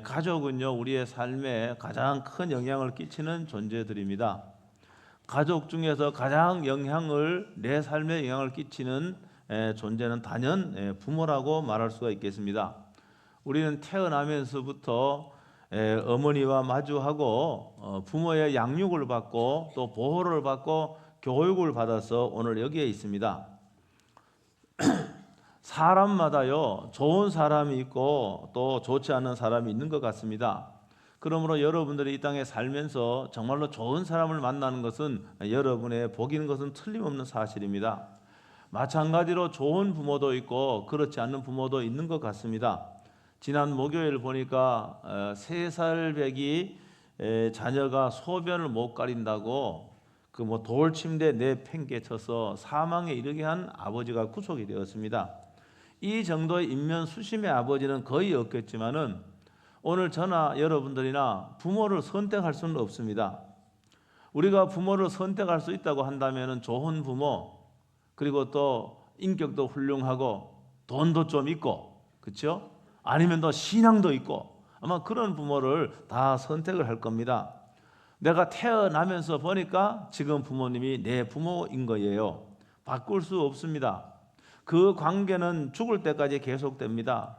가족은요, 우리의 삶에 가장 큰 영향을 끼치는 존재들입니다. 가족 중에서 가장 내 삶에 영향을 끼치는 존재는 단연 부모라고 말할 수가 있겠습니다. 우리는 태어나면서부터 어머니와 마주하고 부모의 양육을 받고 또 보호를 받고 교육을 받아서 오늘 여기에 있습니다. 사람마다요, 좋은 사람이 있고 또 좋지 않은 사람이 있는 것 같습니다. 그러므로 여러분들이 이 땅에 살면서 정말로 좋은 사람을 만나는 것은 여러분의 복인 것은 틀림없는 사실입니다. 마찬가지로 좋은 부모도 있고 그렇지 않은 부모도 있는 것 같습니다. 지난 목요일 보니까 3살 배기 자녀가 소변을 못 가린다고 그 돌침대 내팽개쳐서 사망에 이르게 한 아버지가 구속이 되었습니다. 이 정도의 인면수심의 아버지는 거의 없겠지만은 오늘 저나 여러분들이나 부모를 선택할 수는 없습니다. 우리가 부모를 선택할 수 있다고 한다면 좋은 부모, 그리고 또 인격도 훌륭하고 돈도 좀 있고, 그렇죠? 아니면 또 신앙도 있고, 아마 그런 부모를 다 선택을 할 겁니다. 내가 태어나면서 보니까 지금 부모님이 내 부모인 거예요. 바꿀 수 없습니다. 그 관계는 죽을 때까지 계속됩니다.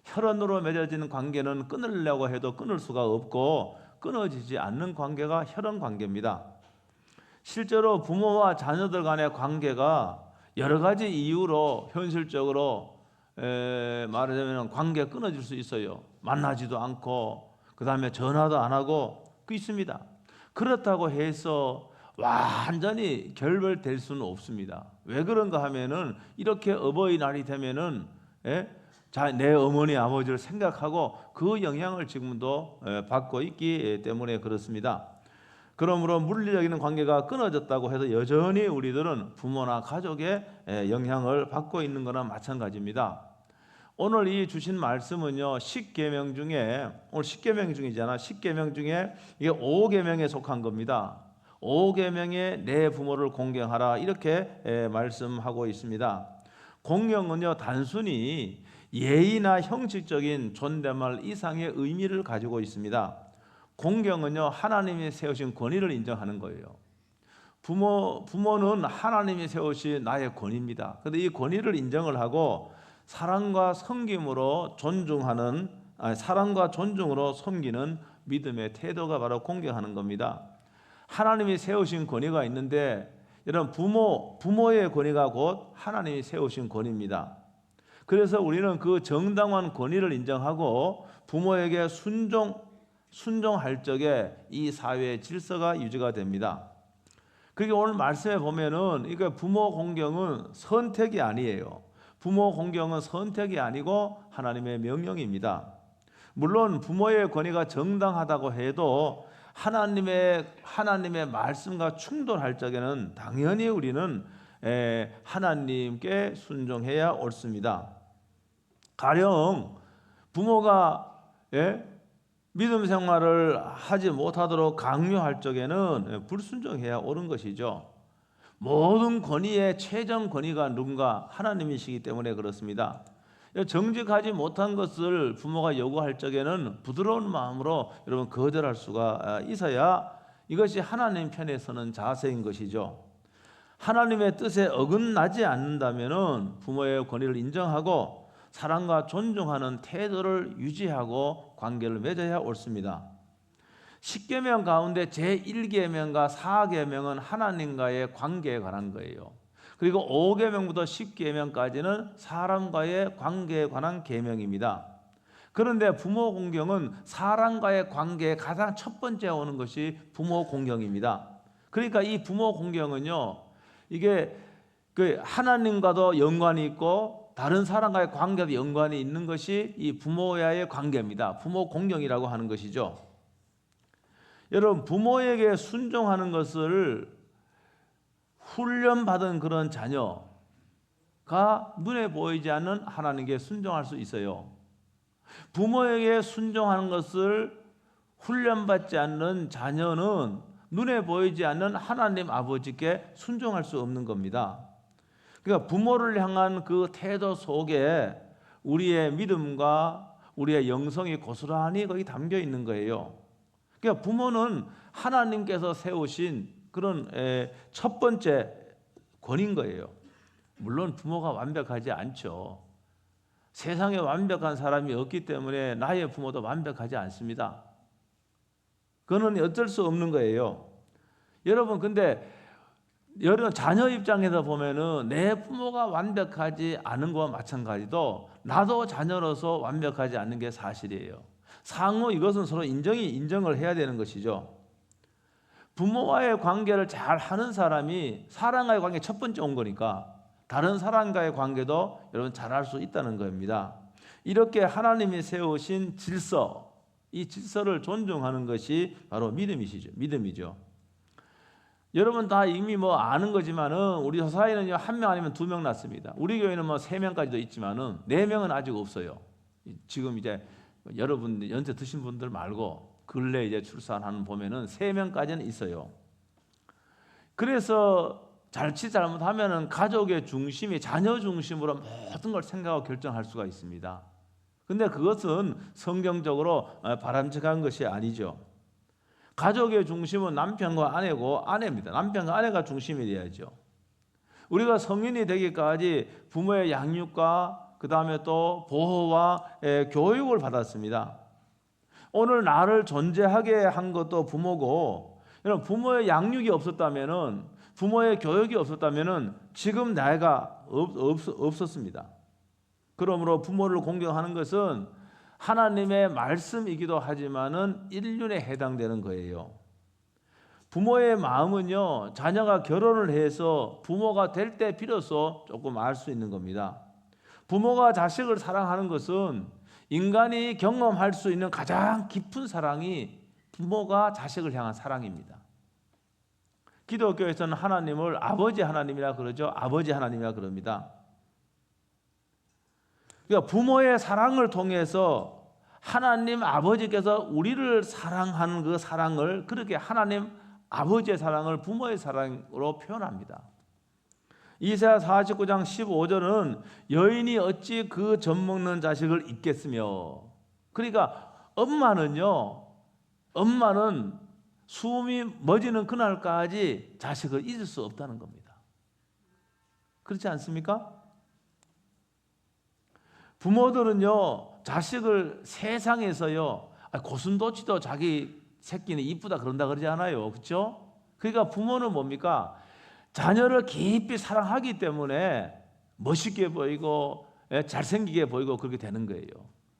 혈연으로 맺어지는 관계는 끊으려고 해도 끊을 수가 없고 끊어지지 않는 관계가 혈연 관계입니다. 실제로 부모와 자녀들 간의 관계가 여러 가지 이유로 현실적으로 말하자면 관계가 끊어질 수 있어요. 만나지도 않고 그 다음에 전화도 안 하고 있습니다. 그렇다고 해서 완전히 결별될 수는 없습니다. 왜 그런가 하면은 이렇게 어버이날이 되면은 내 어머니 아버지를 생각하고 그 영향을 지금도 받고 있기 때문에 그렇습니다. 그러므로 물리적인 관계가 끊어졌다고 해서 여전히 우리들은 부모나 가족의 영향을 받고 있는 거나 마찬가지입니다. 오늘 이 주신 말씀은요, 10계명 중에, 오늘 10계명 중이잖아. 10계명 중에 이게 5계명에 속한 겁니다. 5계명에 내 부모를 공경하라, 이렇게 말씀하고 있습니다. 공경은요, 단순히 예의나 형식적인 존댓말 이상의 의미를 가지고 있습니다. 공경은요, 하나님이 세우신 권위를 인정하는 거예요. 부모는 하나님이 세우신 나의 권위입니다. 그런데 이 권위를 인정을 하고 사랑과 섬김으로 사랑과 존중으로 섬기는 믿음의 태도가 바로 공경하는 겁니다. 하나님이 세우신 권위가 있는데, 여러분, 부모의 권위가 곧 하나님이 세우신 권위입니다. 그래서 우리는 그 정당한 권위를 인정하고 부모에게 순종할 적에 이 사회의 질서가 유지가 됩니다. 그러니까 오늘 말씀에 보면은 이게 부모 공경은 선택이 아니에요. 부모 공경은 선택이 아니고 하나님의 명령입니다. 물론 부모의 권위가 정당하다고 해도 하나님의 말씀과 충돌할 적에는 당연히 우리는 하나님께 순종해야 옳습니다. 가령 부모가 믿음 생활을 하지 못하도록 강요할 적에는 불순종해야 옳은 것이죠. 모든 권위의 최종 권위가 누군가? 하나님이시기 때문에 그렇습니다. 정직하지 못한 것을 부모가 요구할 적에는 부드러운 마음으로 여러분 거절할 수가 있어야 이것이 하나님 편에 서는 자세인 것이죠. 하나님의 뜻에 어긋나지 않는다면 부모의 권위를 인정하고 사랑과 존중하는 태도를 유지하고 관계를 맺어야 옳습니다. 10계명 가운데 제1계명과 4계명은 하나님과의 관계에 관한 거예요. 그리고 5계명부터 10계명까지는 사람과의 관계에 관한 계명입니다. 그런데 부모 공경은 사람과의 관계에 가장 첫 번째 오는 것이 부모 공경입니다. 그러니까 이 부모 공경은요, 이게 그 하나님과도 연관이 있고 다른 사람과의 관계도 연관이 있는 것이 이 부모와의 관계입니다. 부모 공경이라고 하는 것이죠. 여러분, 부모에게 순종하는 것을 훈련받은 그런 자녀가 눈에 보이지 않는 하나님께 순종할 수 있어요. 부모에게 순종하는 것을 훈련받지 않는 자녀는 눈에 보이지 않는 하나님 아버지께 순종할 수 없는 겁니다. 그러니까 부모를 향한 그 태도 속에 우리의 믿음과 우리의 영성이 고스란히 거기 담겨 있는 거예요. 그러니까 부모는 하나님께서 세우신 그런 첫 번째 권인 거예요. 물론 부모가 완벽하지 않죠. 세상에 완벽한 사람이 없기 때문에 나의 부모도 완벽하지 않습니다. 그거는 어쩔 수 없는 거예요. 여러분, 근데 여러분 자녀 입장에서 보면은 내 부모가 완벽하지 않은 것과 마찬가지도 나도 자녀로서 완벽하지 않는 게 사실이에요. 상호 이것은 서로 인정을 해야 되는 것이죠. 부모와의 관계를 잘 하는 사람이 사람과의 관계 첫 번째 온 거니까 다른 사람과의 관계도 여러분 잘할 수 있다는 겁니다. 이렇게 하나님이 세우신 질서, 이 질서를 존중하는 것이 바로 믿음이죠. 여러분 다 이미 아는 거지만은 우리 사회는요 1명 아니면 2명 낳습니다. 우리 교회는 3명까지도 있지만은 4명은 아직 없어요. 지금 이제 여러분 연세 드신 분들 말고 근래 이제 출산하는 보면은 3명까지는 있어요. 그래서 잘못하면은 가족의 중심이 자녀 중심으로 모든 걸 생각하고 결정할 수가 있습니다. 근데 그것은 성경적으로 바람직한 것이 아니죠. 가족의 중심은 남편과 아내고 아내입니다. 남편과 아내가 중심이 돼야죠. 우리가 성인이 되기까지 부모의 양육과 그 다음에 또 보호와 교육을 받았습니다. 오늘 나를 존재하게 한 것도 부모고, 여러분 부모의 양육이 없었다면은, 부모의 교육이 없었다면은 지금 내가 없었습니다. 그러므로 부모를 공경하는 것은 하나님의 말씀이기도 하지만은 인륜에 해당되는 거예요. 부모의 마음은요, 자녀가 결혼을 해서 부모가 될 때 비로소 조금 알 수 있는 겁니다. 부모가 자식을 사랑하는 것은 인간이 경험할 수 있는 가장 깊은 사랑이 부모가 자식을 향한 사랑입니다. 기독교에서는 하나님을 아버지 하나님이라 그러죠. 아버지 하나님이라 그럽니다. 그러니까 부모의 사랑을 통해서 하나님 아버지께서 우리를 사랑하는 그 사랑을 그렇게 하나님 아버지의 사랑을 부모의 사랑으로 표현합니다. 이사야 49장 15절은 여인이 어찌 그 젖 먹는 자식을 잊겠으며, 그러니까 엄마는 숨이 멎이는 그날까지 자식을 잊을 수 없다는 겁니다. 그렇지 않습니까? 부모들은요 자식을 세상에서요 고슴도치도 자기 새끼는 이쁘다 그런다 그러지 않아요. 그렇죠? 그러니까 부모는 뭡니까? 자녀를 깊이 사랑하기 때문에 멋있게 보이고 잘생기게 보이고 그렇게 되는 거예요.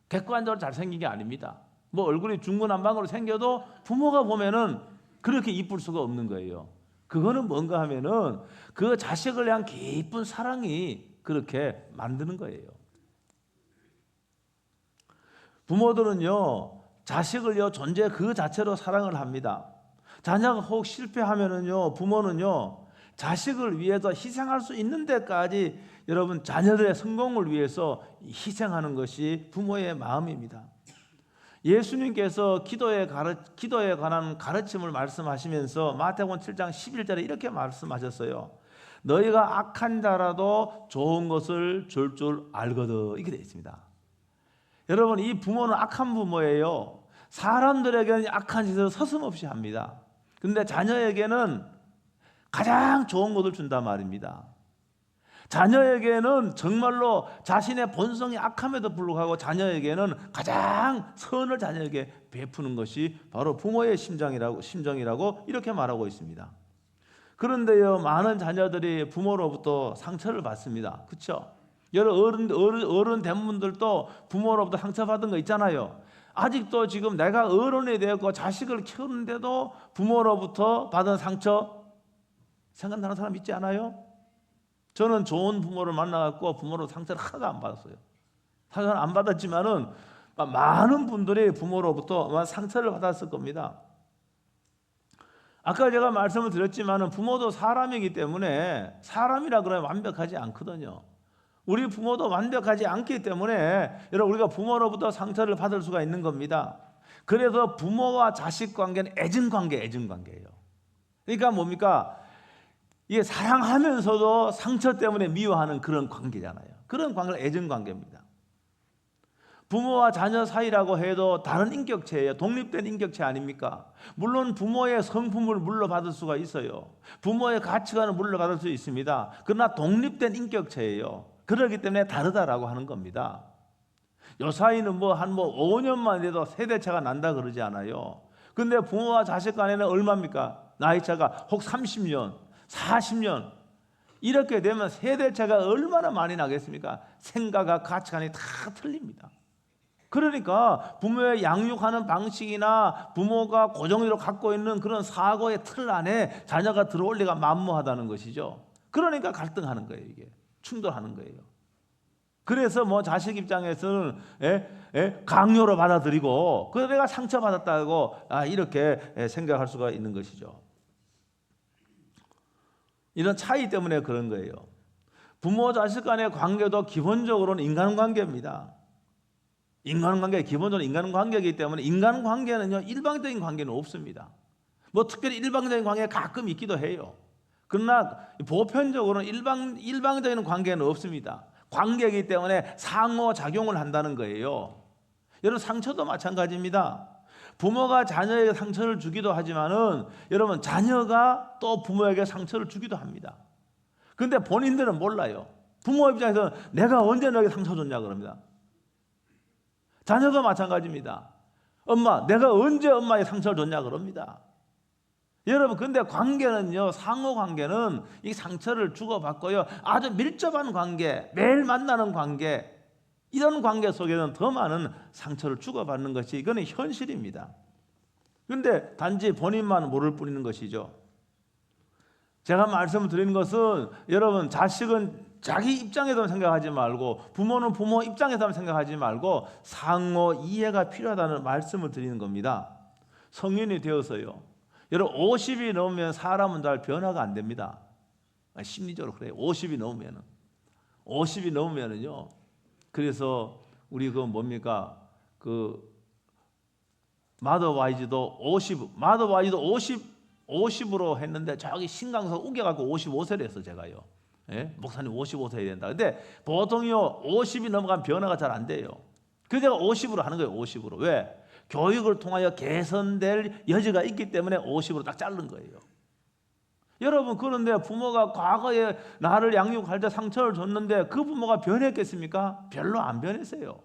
객관적으로 잘생긴 게 아닙니다. 얼굴이 중구난방으로 생겨도 부모가 보면은 그렇게 이쁠 수가 없는 거예요. 그거는 뭔가 하면은 그 자식을 향한 깊은 사랑이 그렇게 만드는 거예요. 부모들은요 자식을요 존재 그 자체로 사랑을 합니다. 자녀가 혹 실패하면은요 부모는요 자식을 위해서 희생할 수 있는 데까지 여러분 자녀들의 성공을 위해서 희생하는 것이 부모의 마음입니다. 예수님께서 기도에 관한 가르침을 말씀하시면서 마태복음 7장 11절에 이렇게 말씀하셨어요. 너희가 악한 자라도 좋은 것을 줄 알거든, 이렇게 되어 있습니다. 여러분 이 부모는 악한 부모예요. 사람들에게는 악한 짓을 서슴없이 합니다. 그런데 자녀에게는 가장 좋은 것을 준단 말입니다. 자녀에게는 정말로 자신의 본성이 악함에도 불구하고 자녀에게는 가장 선을 자녀에게 베푸는 것이 바로 부모의 심정이라고 이렇게 말하고 있습니다. 그런데요 많은 자녀들이 부모로부터 상처를 받습니다. 그렇죠? 여러 어른 된 분들도 부모로부터 상처받은 거 있잖아요. 아직도 지금 내가 어른이 되었고 자식을 키우는데도 부모로부터 받은 상처 생각나는 사람 있지 않아요? 저는 좋은 부모를 만나갖고 부모로 상처를 하나도 안 받았어요. 상처를 안 받았지만은 많은 분들이 부모로부터 상처를 받았을 겁니다. 아까 제가 말씀을 드렸지만은 부모도 사람이기 때문에 사람이라 그러면 완벽하지 않거든요. 우리 부모도 완벽하지 않기 때문에 여러분 우리가 부모로부터 상처를 받을 수가 있는 겁니다. 그래서 부모와 자식 관계는 애증관계예요. 그러니까 뭡니까? 이게 사랑하면서도 상처 때문에 미워하는 그런 관계잖아요. 그런 관계가 애증관계입니다. 부모와 자녀 사이라고 해도 다른 인격체예요. 독립된 인격체 아닙니까? 물론 부모의 성품을 물려받을 수가 있어요. 부모의 가치관을 물려받을 수 있습니다. 그러나 독립된 인격체예요. 그렇기 때문에 다르다라고 하는 겁니다. 요 사이는 한 5년만 돼도 세대차가 난다 그러지 않아요. 근데 부모와 자식 간에는 얼마입니까? 나이차가 혹 30년, 40년 이렇게 되면 세대차가 얼마나 많이 나겠습니까? 생각과 가치관이 다 틀립니다. 그러니까 부모의 양육하는 방식이나 부모가 고정으로 갖고 있는 그런 사고의 틀 안에 자녀가 들어올 리가 만무하다는 것이죠. 그러니까 갈등하는 거예요. 이게 충돌하는 거예요. 그래서 자식 입장에서는 강요로 받아들이고 그래서 내가 상처받았다고 이렇게 생각할 수가 있는 것이죠. 이런 차이 때문에 그런 거예요. 부모 자식 간의 관계도 기본적으로는 인간관계입니다. 인간관계 기본적으로 인간관계이기 때문에 인간관계는요 일방적인 관계는 없습니다. 특별히 일방적인 관계가 가끔 있기도 해요. 그러나 보편적으로는 일방적인 관계는 없습니다. 관계이기 때문에 상호작용을 한다는 거예요. 여러분 상처도 마찬가지입니다. 부모가 자녀에게 상처를 주기도 하지만은 여러분 자녀가 또 부모에게 상처를 주기도 합니다. 그런데 본인들은 몰라요. 부모 입장에서는 내가 언제 너에게 상처 줬냐 그럽니다. 자녀도 마찬가지입니다. 엄마, 내가 언제 엄마에게 상처를 줬냐 그럽니다. 여러분, 근데 관계는요, 상호 관계는 이 상처를 주고받고요, 아주 밀접한 관계, 매일 만나는 관계, 이런 관계 속에는 더 많은 상처를 주고받는 것이 이거는 현실입니다. 그런데 단지 본인만 모를 뿐인 것이죠. 제가 말씀을 드리는 것은 여러분 자식은 자기 입장에서만 생각하지 말고 부모는 부모 입장에서만 생각하지 말고 상호 이해가 필요하다는 말씀을 드리는 겁니다. 성인이 되어서요. 여러분 50이 넘으면 사람은 잘 변화가 안 됩니다. 심리적으로 그래요. 50이 넘으면은요. 그래서 우리 마더와이즈도 50으로 했는데 저기 신강서 우겨갖고 55세를 했어 제가요. 목사님 55세 해야 된다. 근데 보통요 50이 넘어가면 변화가 잘 안 돼요. 그래서 제가 50으로 하는 거예요. 50으로. 왜? 교육을 통하여 개선될 여지가 있기 때문에 50으로 딱 자른 거예요. 여러분 그런데 부모가 과거에 나를 양육할 때 상처를 줬는데 그 부모가 변했겠습니까? 별로 안 변했어요.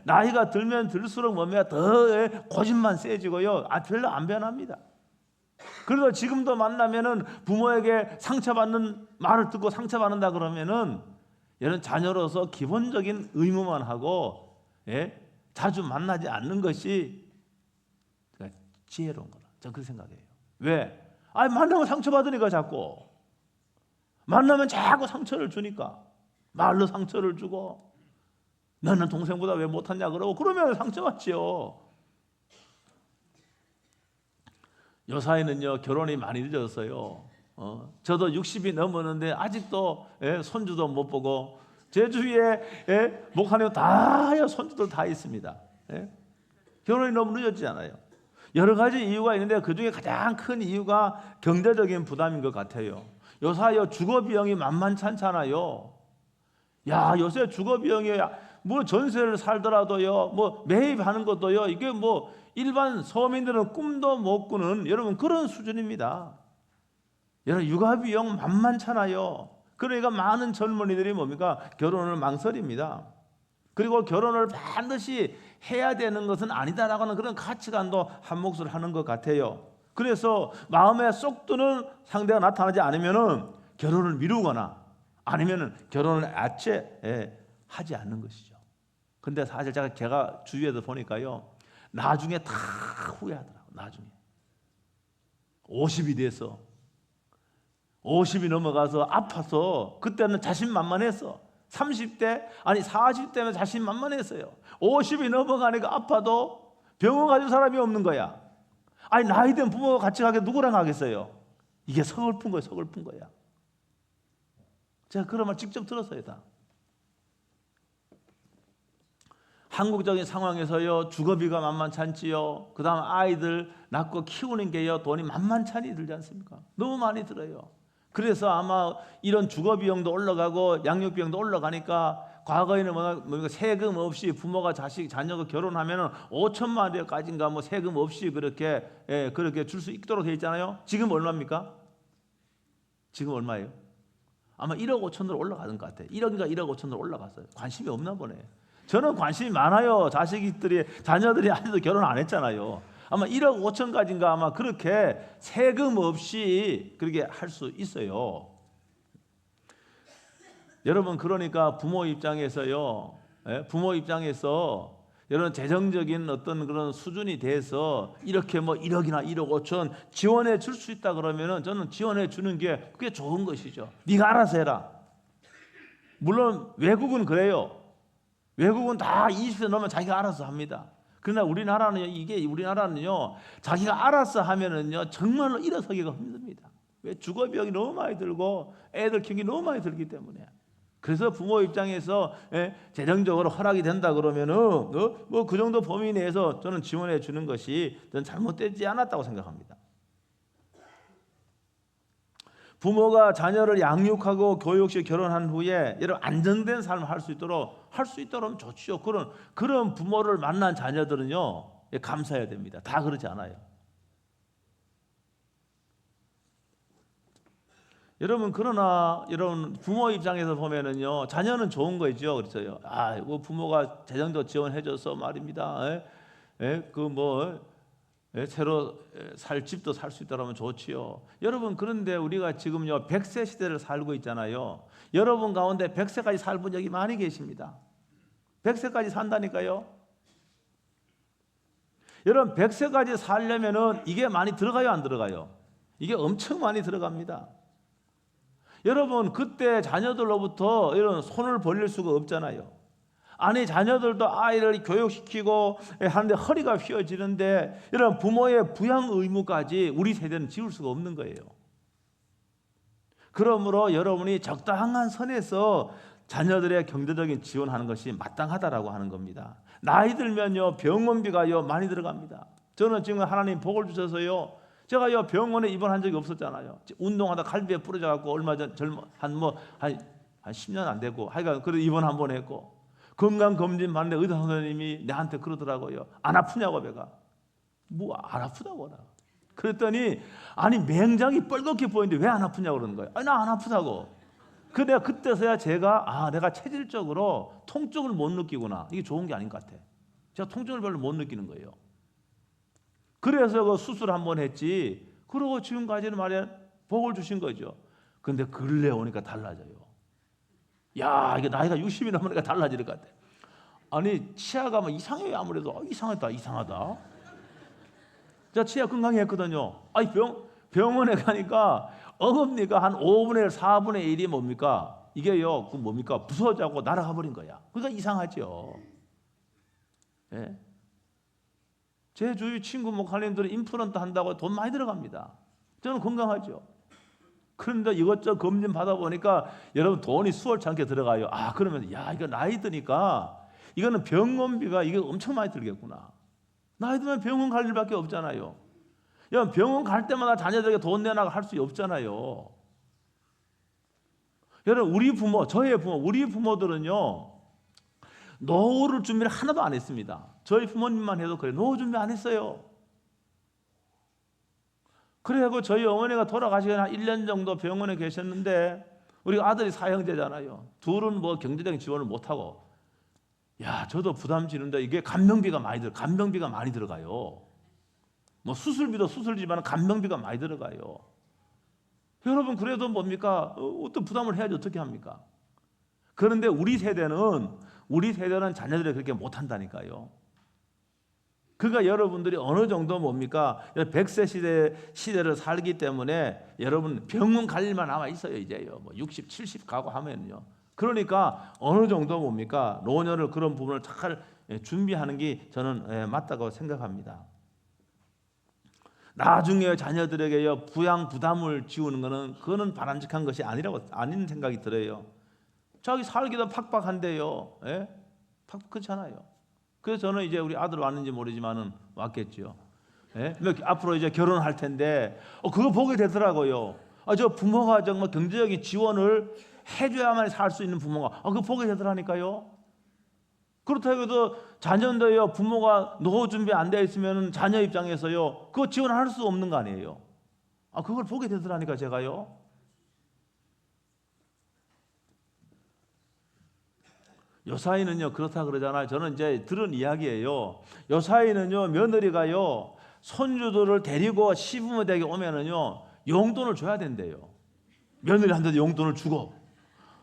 나이가 들면 들수록 더 고집만 세지고요. 별로 안 변합니다. 그래서 지금도 만나면은 부모에게 상처받는 말을 듣고 상처받는다 그러면은 얘는 자녀로서 기본적인 의무만 하고 자주 만나지 않는 것이 지혜로운 거라. 저는 그렇게 생각해요. 왜? 만나면 상처받으니까 자꾸 만나면 자꾸 상처를 주니까 말로 상처를 주고 너는 동생보다 왜 못하냐 그러고 그러면 상처받지요. 요 사이는요 결혼이 많이 늦었어요. 저도 60이 넘었는데 아직도 손주도 못 보고 제 주위에 목사님 다 손주들 다 있습니다. 결혼이 너무 늦었지 않아요. 여러 가지 이유가 있는데 그 중에 가장 큰 이유가 경제적인 부담인 것 같아요. 요 사이에 주거 비용이 만만찮잖아요. 야 요새 주거 비용이 전세를 살더라도요 매입하는 것도요 이게 일반 서민들은 꿈도 못 꾸는 여러분 그런 수준입니다. 여러분 육아 비용 만만찮아요. 그러니까 많은 젊은이들이 결혼을 망설입니다. 그리고 결혼을 반드시 해야 되는 것은 아니다라고 하는 그런 가치관도 한 몫을 하는 것 같아요. 그래서 마음에 쏙 드는 상대가 나타나지 않으면은 결혼을 미루거나 아니면은 결혼을 애초에 하지 않는 것이죠. 근데 사실 제가 주위에서 보니까요. 나중에 다 후회하더라고요. 나중에 50이 돼서 50이 넘어가서 아파서 그때는 자신만만했어. 30대 40대면 자신만만했어요. 50이 넘어가니까 아파도 병원 가줄 사람이 없는 거야. 나이 든 부모가 같이 가게 누구랑 가겠어요? 이게 서글픈 거예요. 서글픈 거야. 제가 그런 말 직접 들었어요. 다. 한국적인 상황에서요 주거비가 만만찮지요. 그 다음 아이들 낳고 키우는 게요 돈이 만만찮이 들지 않습니까? 너무 많이 들어요. 그래서 아마 이런 주거비용도 올라가고 양육비용도 올라가니까 과거에는 뭡니까 세금 없이 부모가 자녀가 결혼하면은 5천만 원까지인가 뭐 세금 없이 그렇게 그렇게 줄 수 있도록 돼 있잖아요. 지금 얼마입니까? 지금 얼마예요? 아마 1억 5천으로 올라가는 것 같아요. 1억인가 1억 5천으로 올라갔어요. 관심이 없나 보네. 저는 관심이 많아요. 자녀들이 아직도 결혼 안 했잖아요. 아마 1억 5천까지인가 아마 그렇게 세금 없이 그렇게 할 수 있어요. 여러분 그러니까 부모 입장에서요. 부모 입장에서 여러분 재정적인 어떤 그런 수준이 돼서 이렇게 뭐 1억이나 1억 5천 지원해 줄 수 있다 그러면은 저는 지원해 주는 게 그게 좋은 것이죠. 네가 알아서 해라. 물론 외국은 그래요. 외국은 다 20세 넘으면 자기가 알아서 합니다. 그러나 우리나라는요 자기가 알아서 하면은요 정말로 일어서기가 힘듭니다. 왜? 주거비용이 너무 많이 들고 애들 키우기 너무 많이 들기 때문에. 그래서 부모 입장에서 재정적으로 허락이 된다 그러면은 뭐 그 정도 범위 내에서 저는 지원해 주는 것이 저는 잘못되지 않았다고 생각합니다. 부모가 자녀를 양육하고 교육시 결혼한 후에 여러분 안정된 삶을 할 수 있도록 좋죠. 그런 부모를 만난 자녀들은요 감사해야 됩니다. 다 그렇지 않아요. 그러나 여러분 부모 입장에서 보면은요 자녀는 좋은 거죠. 그렇죠. 이거 부모가 재정적 지원해줘서 말입니다. 새로 살 집도 살 수 있다면 좋지요. 여러분 그런데 우리가 지금요 100세 시대를 살고 있잖아요. 여러분 가운데 100세까지 살 분 여기 많이 계십니다. 100세까지 산다니까요. 여러분 100세까지 살려면은 이게 많이 들어가요, 안 들어가요? 이게 엄청 많이 들어갑니다. 여러분 그때 자녀들로부터 이런 손을 벌릴 수가 없잖아요. 아니 자녀들도 아이를 교육시키고 하는데 허리가 휘어지는데 이런 부모의 부양 의무까지 우리 세대는 지울 수가 없는 거예요. 그러므로 여러분이 적당한 선에서 자녀들의 경제적인 지원하는 것이 마땅하다라고 하는 겁니다. 나이 들면요 병원비가요 많이 들어갑니다. 저는 지금 하나님 복을 주셔서요 제가요 병원에 입원한 적이 없었잖아요. 운동하다 갈비에 부러져 갖고 얼마 전 한 10년 안 되고 하여간 그래도 입원 한 번 했고 건강 검진 받는데 의사 선생님이 내한테 그러더라고요. 안 아프냐고 배가. 뭐 안 아프다고 나. 그랬더니 아니 맹장이 뻘겋게 보이는데 왜 안 아프냐고 그러는 거예요. 나 안 아프다고. 내가 그때서야 내가 체질적으로 통증을 못 느끼구나. 이게 좋은 게 아닌 것 같아. 제가 통증을 별로 못 느끼는 거예요. 그래서 그 수술 한번 했지. 그러고 지금까지는 말이야 복을 주신 거죠. 근데 근래 오니까 달라져요. 야, 이게 나이가 60이 넘으니까 달라질 것 같아. 아니 치아가 뭐 이상해요. 아무래도 이상하다. 제가 치아 건강했거든요. 아니 병원에 가니까 어금니가 한 5분의 1, 4분의 1이 뭡니까? 이게요, 뭡니까? 부서져고 날아가 버린 거야. 그러니까 이상하죠. 예? 제 주위 친구 목사님들은 임플란트 한다고 돈 많이 들어갑니다. 저는 건강하죠. 그런데 이것저것 검진 받아보니까 여러분 돈이 수월찮게 들어가요. 그러면 이거 나이 드니까 이거는 병원비가 이게 엄청 많이 들겠구나. 나이 들면 병원 갈 일밖에 없잖아요. 병원 갈 때마다 자녀들에게 돈 내놔가 할 수 없잖아요. 여러분 우리 부모들은요 노후를 준비를 하나도 안 했습니다. 저희 부모님만 해도 그래. 노후 준비 안 했어요. 그래고 저희 어머니가 돌아가시기 한 1년 정도 병원에 계셨는데 우리 아들이 사형제잖아요. 둘은 뭐 경제적인 지원을 못하고 저도 부담지는데 이게 간병비가 많이 들어가요. 뭐 수술비도 수술비지만 간병비가 많이 들어가요. 여러분 그래도 뭡니까? 어떤 부담을 해야지 어떻게 합니까? 그런데 우리 세대는 자녀들이 그렇게 못한다니까요. 그러니까 여러분들이 어느 정도 뭡니까? 100세 시대를 살기 때문에 여러분 병원 갈 일만 남아 있어요. 이제요. 뭐 60, 70 가고 하면요. 그러니까 어느 정도 뭡니까? 노년을 그런 부분을 잘 준비하는 게 저는 맞다고 생각합니다. 나중에 자녀들에게요 부양 부담을 지우는 그거는 바람직한 것이 아닌 생각이 들어요. 자기 살기도 팍팍한데요. 그렇잖아요. 그래서 저는 이제 우리 아들 왔는지 모르지만은 왔겠죠. 앞으로 이제 결혼할 텐데 그거 보게 되더라고요. 저 부모가 정말 경제적인 지원을 해줘야만 살 수 있는 부모가 그거 보게 되더라니까요. 그렇다고 해도 자녀인데요, 부모가 노후 준비 안 되어 있으면 자녀 입장에서요 그거 지원할 수 없는 거 아니에요. 그걸 보게 되더라니까 제가요. 요사이는요 그렇다 그러잖아요. 저는 이제 들은 이야기예요. 요사이는요 며느리가요 손주들을 데리고 시부모 댁에 오면은요 용돈을 줘야 된대요. 며느리한테도 용돈을 주고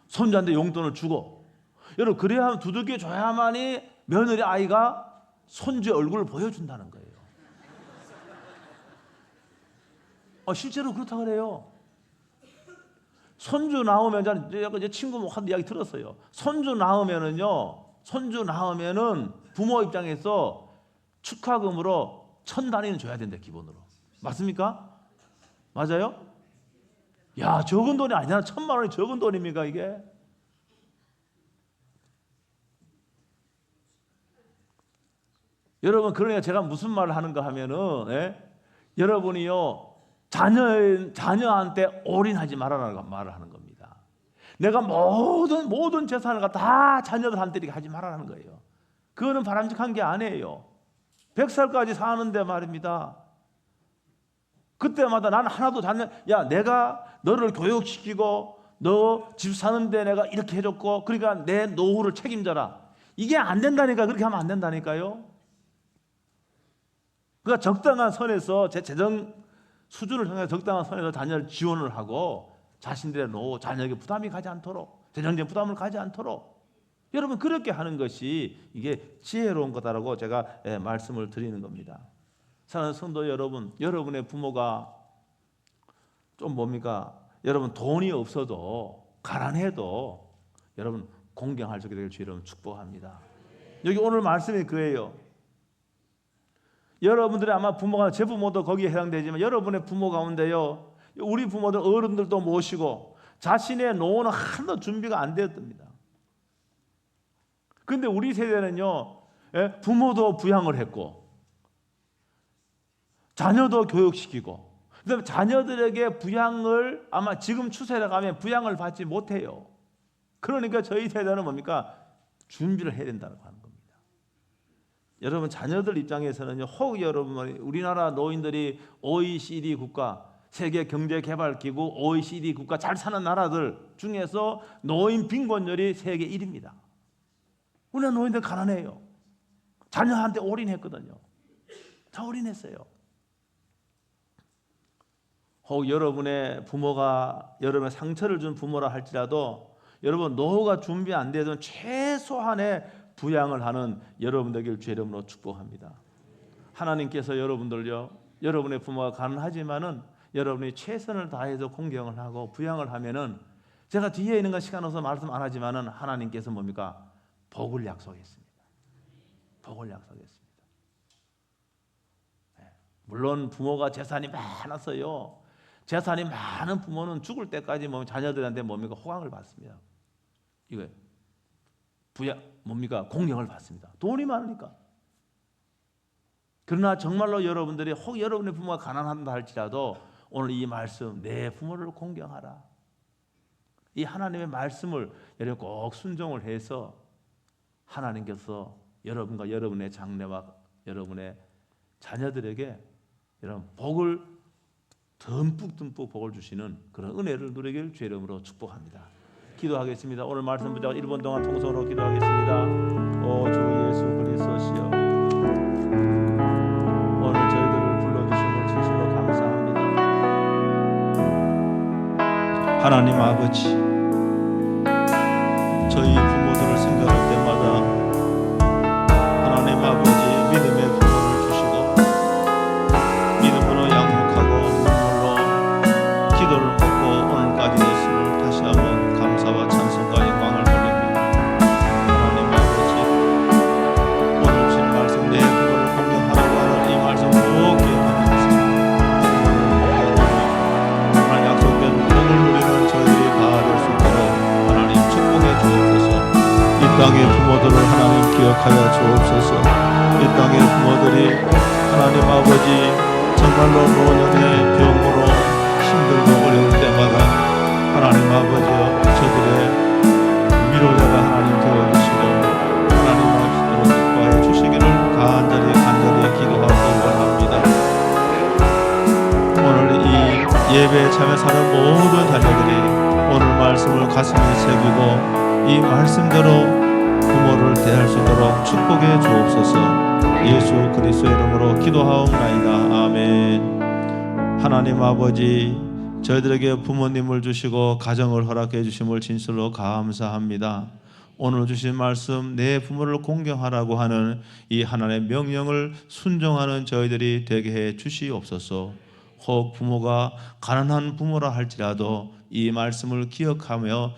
손주한테 용돈을 주고. 여러분 그래야 하면 두들겨 줘야만이 며느리 아이가 손주의 얼굴을 보여준다는 거예요. 실제로 그렇다 그래요. 손주 나오면 제 친구 한 이야기 들었어요. 손주 낳으면은 부모 입장에서 축하금으로 1,000단위는 줘야 된대 기본으로. 맞습니까? 맞아요? 야 적은 돈이 아니잖아. 1,000만 원이 적은 돈입니까 이게? 여러분 그러니까 제가 무슨 말을 하는가 하면은 여러분이요 자녀한테 올인하지 말아라는 말을 하는 겁니다. 내가 모든 재산을 다 자녀들한테 이렇게 하지 말아라는 거예요. 그거는 바람직한 게 아니에요. 100살까지 사는데 말입니다. 그때마다 나는 하나도 내가 너를 교육시키고 너 집 사는데 내가 이렇게 해줬고 그러니까 내 노후를 책임져라. 이게 안 된다니까. 그렇게 하면 안 된다니까요. 그러니까 적당한 선에서 제 재정 수준을 통해서 적당한 선에서 자녀를 지원을 하고 자신들의 노후, 자녀에게 부담이 가지 않도록, 재정적인 부담을 가지 않도록 여러분 그렇게 하는 것이 이게 지혜로운 거다라고 제가 말씀을 드리는 겁니다. 사랑하는 성도 여러분, 여러분의 부모가 좀 여러분 돈이 없어도 가난해도 여러분 공경할 수 있게 될 주 여러분 축복합니다. 여기 오늘 말씀이 그예요. 여러분들이 아마 부모가 제 부모도 거기에 해당되지만 여러분의 부모 가운데요 우리 부모들 어른들도 모시고 자신의 노후는 하나도 준비가 안 되었답니다. 그런데 우리 세대는요 부모도 부양을 했고 자녀도 교육시키고 그다음에 자녀들에게 부양을 아마 지금 추세로 가면 부양을 받지 못해요. 그러니까 저희 세대는 준비를 해야 된다고 하는 겁니다. 여러분 자녀들 입장에서는요 혹 여러분 우리나라 노인들이 OECD 국가 세계 경제개발기구 OECD 국가 잘 사는 나라들 중에서 노인 빈곤율이 세계 1위입니다. 우리나라 노인들 가난해요. 자녀한테 올인했거든요. 다 올인했어요. 혹 여러분의 부모가 여러분의 상처를 준 부모라 할지라도 여러분 노후가 준비 안 되던 최소한의 부양을 하는 여러분들에게 주 이름으로 축복합니다. 하나님께서 여러분의 부모가 가난하지만은 여러분이 최선을 다해서 공경을 하고 부양을 하면은 제가 뒤에 있는 건 시간 없어서 말씀 안 하지만은 하나님께서 복을 약속했습니다. 복을 약속했습니다. 물론 부모가 재산이 많았어요. 재산이 많은 부모는 죽을 때까지 자녀들한테 호강을 받습니다. 이거예요. 공경을 받습니다. 돈이 많으니까. 그러나 정말로 여러분들이 혹 여러분의 부모가 가난한다 할지라도 오늘 이 말씀 내 부모를 공경하라. 이 하나님의 말씀을 여러분 꼭 순종을 해서 하나님께서 여러분과 여러분의 장래와 여러분의 자녀들에게 여러분 복을 듬뿍 복을 주시는 그런 은혜를 누리길 주의 이름으로 축복합니다. 기도하겠습니다. 오늘 말씀 붙잡고 1분 동안 통성으로 기도하겠습니다. 오 주 예수 그리스도시여, 오늘 저희들을 불러주심을 진심으로 감사합니다. 하나님 아버지, 저희 부모들을 생각할 때마다 하나님 아버지 믿음의 부모를 주시고 믿음으로 양육하고 눈물로 기도를 먹고 오늘까지 됐음을 다시 한번 감사와 찬송과 영광을 돌립니다. 하나님 아버지, 오늘 주신 말씀 내 그거를 공경하라고 하는 이 말씀 꼭 기억하면서 하나님 약속된 복을 누리는 저희들이 다 될 수 있도록 하나님 축복해 주옵소서. 이 땅의 부모들을 하나님 기억하여 주옵소서. 이 땅의 부모들이 하나님 아버지 정말로 노년의 병으로 힘들고 어려울 때마다 하나님 아버지여 저들의 예배에 참여하는 모든 자녀들이 오늘 말씀을 가슴에 새기고 이 말씀대로 부모를 대할 수 있도록 축복해 주옵소서. 예수 그리스도의 이름으로 기도하옵나이다. 아멘. 하나님 아버지, 저희들에게 부모님을 주시고 가정을 허락해 주심을 진실로 감사합니다. 오늘 주신 말씀, 내 부모를 공경하라고 하는 이 하나님의 명령을 순종하는 저희들이 되게 해 주시옵소서. 혹 부모가 가난한 부모라 할지라도 이 말씀을 기억하며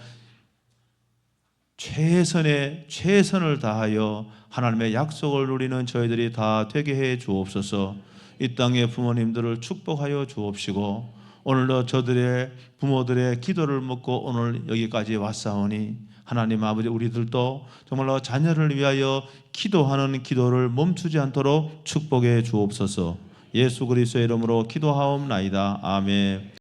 최선을 다하여 하나님의 약속을 누리는 저희들이 다 되게 해 주옵소서. 이 땅의 부모님들을 축복하여 주옵시고, 오늘도 저들의 부모들의 기도를 먹고 오늘 여기까지 왔사오니 하나님 아버지, 우리들도 정말로 자녀를 위하여 기도하는 기도를 멈추지 않도록 축복해 주옵소서. 예수 그리스도의 이름으로 기도하옵나이다. 아멘.